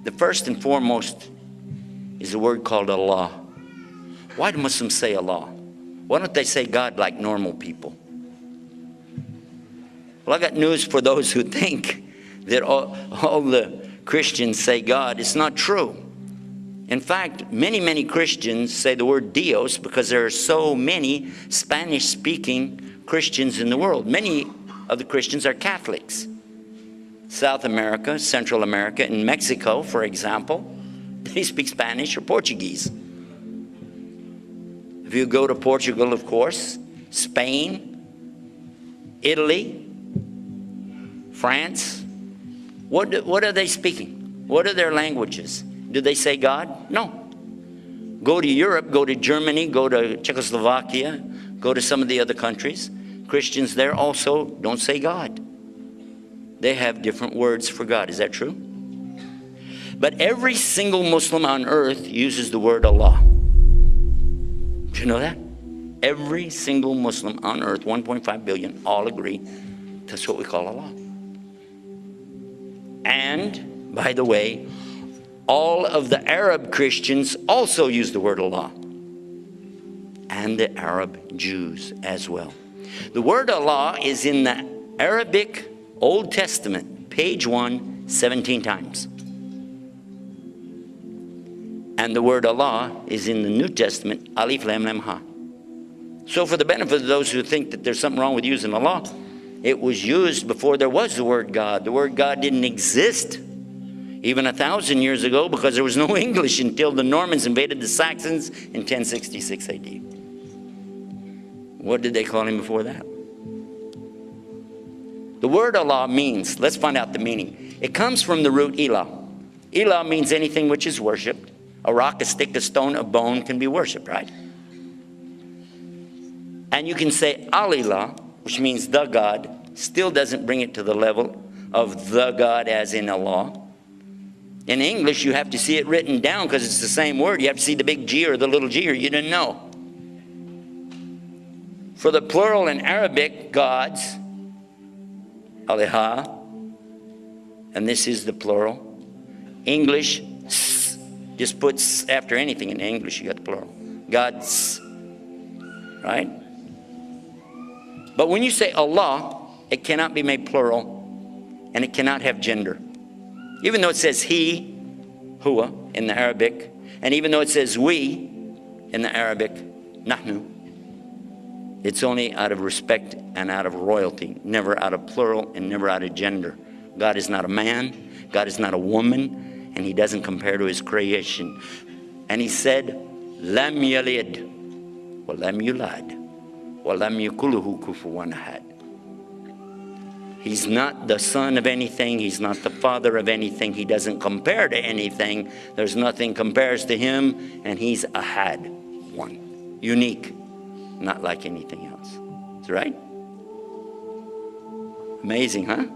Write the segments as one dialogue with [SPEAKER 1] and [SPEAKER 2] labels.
[SPEAKER 1] The first and foremost is a word called Allah. Why do Muslims say Allah? Why don't they say God like normal people? Well, I got news for those who think that all the Christians say God. It's not true. In fact, many Christians say the word Dios because there are so many Spanish-speaking Christians in the world. Many of the Christians are Catholics. South America, Central America, and Mexico, for example, they speak Spanish or Portuguese. If you go to Portugal, of course, Spain, Italy, France, what are they speaking? What are their languages? Do they say God? No. Go to Europe, go to Germany, go to Czechoslovakia, go to some of the other countries. Christians there also don't say God. They have different words for God. Is that true? But every single Muslim on earth uses the word Allah. Do you know that? Every single Muslim on earth, 1.5 billion, all agree that's what we call Allah. And, by the way, all of the Arab Christians also use the word Allah. And the Arab Jews as well. The word Allah is in the Arabic Old Testament, page 1, 17 times. And the word Allah is in the New Testament, Alif Lam Lam Ha. So for the benefit of those who think that there's something wrong with using Allah, it was used before there was the word God. The word God didn't exist even 1,000 years ago because there was no English until the Normans invaded the Saxons in 1066 AD. What did they call him before that? The word Allah means, let's find out the meaning. It comes from the root ilah. Ilah means anything which is worshipped. A rock, a stick, a stone, a bone can be worshipped, right? And you can say Al-Ilah, which means the God, still doesn't bring it to the level of the God as in Allah. In English, you have to see it written down because it's the same word. You have to see the big G or the little G or you didn't know. For the plural in Arabic, gods, Aliha, and this is the plural. English, just puts after anything in English, you got the plural. Gods, right? But when you say Allah, it cannot be made plural, and it cannot have gender. Even though it says he, huwa, in the Arabic, and even though it says we, in the Arabic, nahnu, it's only out of respect and out of royalty, never out of plural and never out of gender. God is not a man, God is not a woman, and he doesn't compare to his creation. And he said, Lam yalid, wa lam yulad, wa lam yakuluhu kufuwan ahad. He's not the son of anything. He's not the father of anything. He doesn't compare to anything. There's nothing compares to him. And he's ahad, one, unique, not like anything else. That's right? Amazing, huh?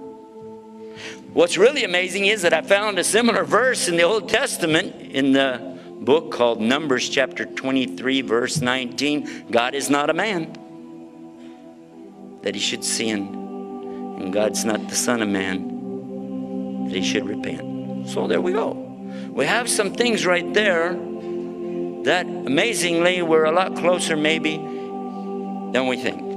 [SPEAKER 1] What's really amazing is that I found a similar verse in the Old Testament in the book called Numbers chapter 23, verse 19. God is not a man that he should sin. And God's not the son of man that he should repent. So there we go. We have some things right there that amazingly we're a lot closer maybe than we think.